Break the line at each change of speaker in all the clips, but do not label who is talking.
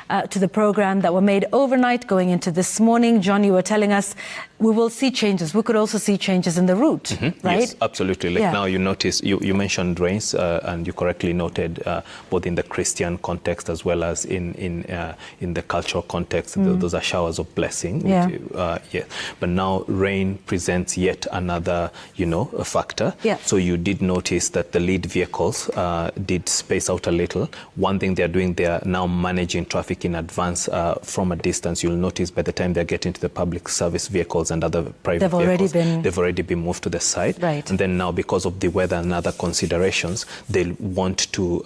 to the program that were made overnight going into this morning. John, you were telling us we will see changes. We could also see changes in the route, right?
Yes, absolutely. Like now you notice, you mentioned rains, and you correctly noted both in the Christian context as well as in the cultural context, those are showers of blessing. But now rain presents yet another, a factor. So you did notice that the lead vehicles did space out a little. One thing they're doing, they're now managing traffic in advance from a distance. You'll notice by the time they're getting to the public service vehicles and other private vehicles, they've already been moved to the side.
Right.
And then now, because of the weather and other considerations, they want to,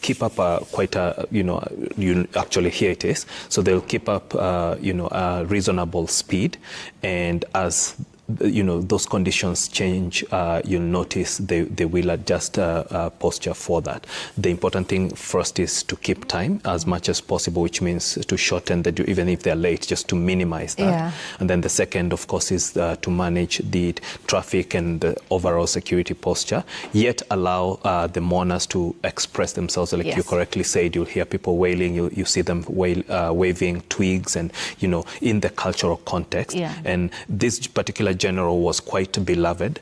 keep up quite a, you actually here it is. So they'll keep up, a reasonable speed, and as those conditions change, you'll notice they will adjust posture for that. The important thing first is to keep time as much as possible, which means to shorten even if they're late, just to minimize that. And then the second, of course, is to manage the traffic and the overall security posture, yet allow the mourners to express themselves. Like you correctly said, you'll hear people wailing, you see them waving twigs, and in the cultural context. And this particular general was quite beloved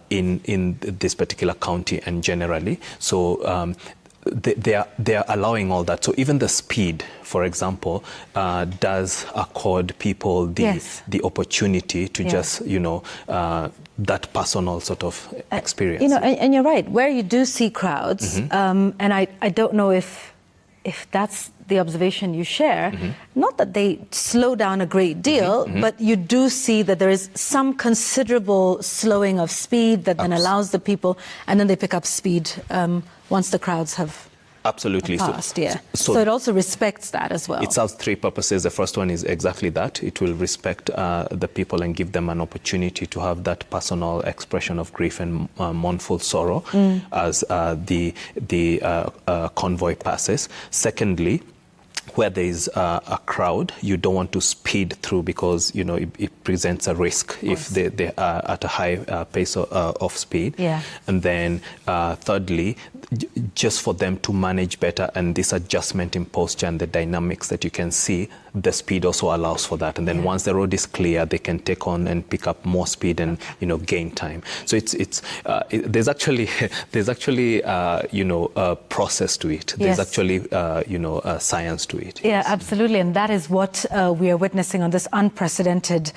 in this particular county and generally. So they are allowing all that. So even the speed, for example, does accord people the opportunity to just that personal sort of experience.
And you're right. Where you do see crowds, and I don't know if that's the observation you share, not that they slow down a great deal, but you do see that there is some considerable slowing of speed that then allows the people, and then they pick up speed once the crowds have passed. So it also respects that as well.
It serves three purposes. The first one is exactly that. It will respect the people and give them an opportunity to have that personal expression of grief and mournful sorrow as the convoy passes. Secondly, where there is a crowd, you don't want to speed through because it presents a risk if they are at a high pace of speed. And then thirdly, just for them to manage better, and this adjustment in posture and the dynamics that you can see, the speed also allows for that. And then once the road is clear, they can take on and pick up more speed and gain time. So there's actually a process to it. There's actually a science to it.
Absolutely, and that is what we are witnessing on this unprecedented,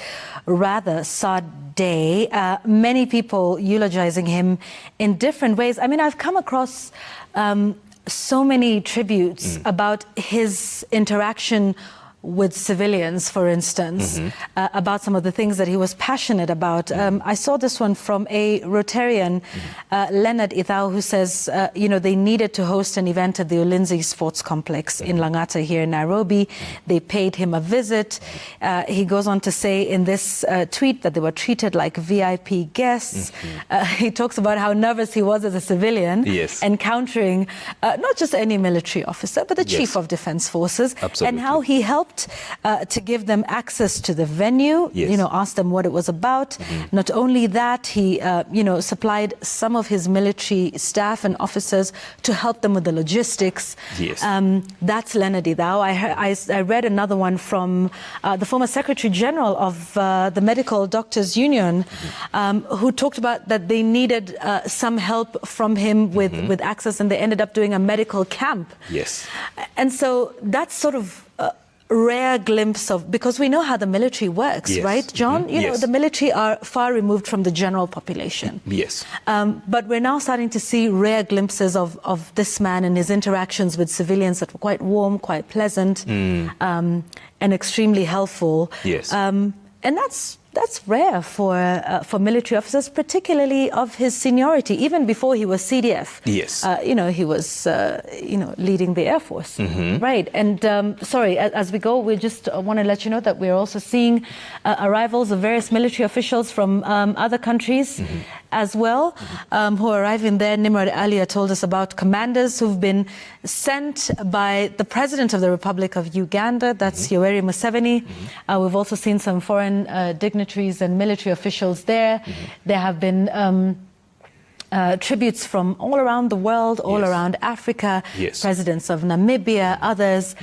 rather sad day. Many people eulogizing him in different ways. I mean, I've come across so many tributes about his interaction with civilians, for instance, about some of the things that he was passionate about. I saw this one from a Rotarian, Leonard Ithao, who says, they needed to host an event at the Ulinzi Sports Complex in Lang'ata here in Nairobi. They paid him a visit. He goes on to say in this tweet that they were treated like VIP guests. He talks about how nervous he was as a civilian encountering not just any military officer, but the Chief of Defense Forces, and how he helped to give them access to the venue, asked them what it was about. Not only that, he, supplied some of his military staff and officers to help them with the logistics. That's Leonard Ithao. I read another one from the former Secretary General of the Medical Doctors Union, who talked about that they needed some help from him with access, and they ended up doing a medical camp. And so that's sort of rare glimpse of, because we know how the military works, right, John? The military are far removed from the general population. But we're now starting to see rare glimpses of this man and his interactions with civilians that were quite warm, quite pleasant, and extremely helpful. And that's rare for military officers, particularly of his seniority. Even before he was CDF, he was leading the Air Force, right? And sorry, as we go, we just want to let you know that we're also seeing arrivals of various military officials from other countries as well, who are arriving there. Nimrod earlier told us about commanders who've been sent by the President of the Republic of Uganda, that's Yoweri Museveni. We've also seen some foreign dignitaries and military officials there. There have been tributes from all around the world, all around Africa, presidents of Namibia, others.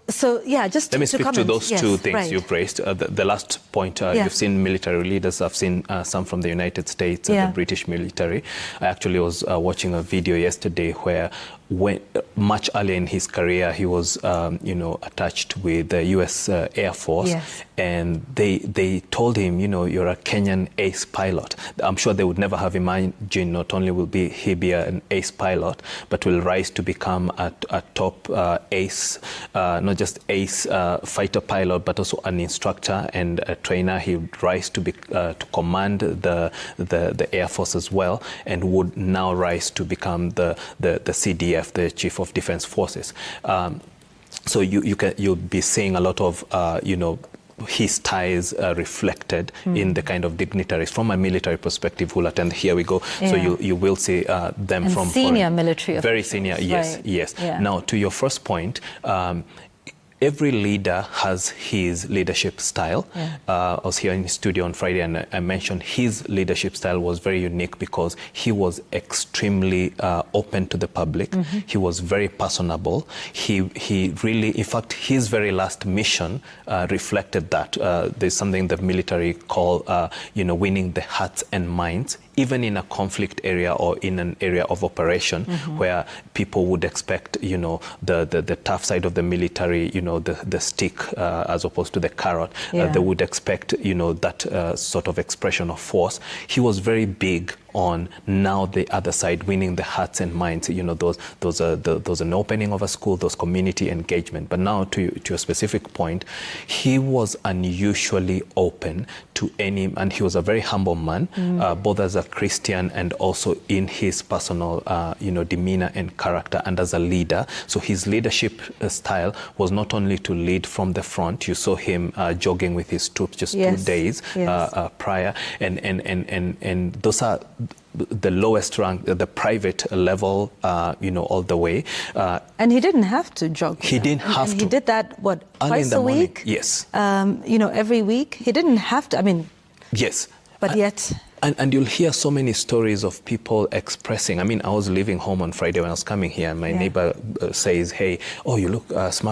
So yeah, just
let me
to
speak
comment.
to those two things you've raised. The last point, you've seen military leaders. I've seen some from the United States and the British military. I actually was watching a video yesterday where much earlier in his career, he was, attached with the U.S. Air Force, and they told him, you're a Kenyan ace pilot. I'm sure they would never have imagined not only will he be an ace pilot, but will rise to become a top ace, not just ace fighter pilot, but also an instructor and a trainer. He would rise to command the Air Force as well, and would now rise to become the CDF, the Chief of Defense Forces. So you'll be seeing a lot of his ties reflected in the kind of dignitaries from a military perspective who'll attend. Here we go. So you will see them
and
from
senior military,
very senior. Yes,
right.
yes. Now to your first point. Every leader has his leadership style. I was here in the studio on Friday, and I mentioned his leadership style was very unique because he was extremely open to the public. He was very personable. He really, in fact, his very last mission reflected that. There's something the military call, winning the hearts and minds, even in a conflict area or in an area of operation where people would expect, the tough side of the military, the stick as opposed to the carrot. They would expect, that sort of expression of force. He was very big on now the other side, winning the hearts and minds. Those an opening of a school, those community engagement. But now to your specific point, he was unusually open to any, and he was a very humble man, both as a Christian and also in his personal, demeanor and character, and as a leader. So his leadership style was not only to lead from the front. You saw him jogging with his troops just 2 days prior, and those are the lowest rank, the private level, all the way.
And he didn't have to jog.
He didn't have to.
He did that, twice a week?
Yes.
Every week. He didn't have to,
Yes.
But yet...
And you'll hear so many stories of people expressing. I was leaving home on Friday when I was coming here, and my neighbor says, hey, oh, you look smart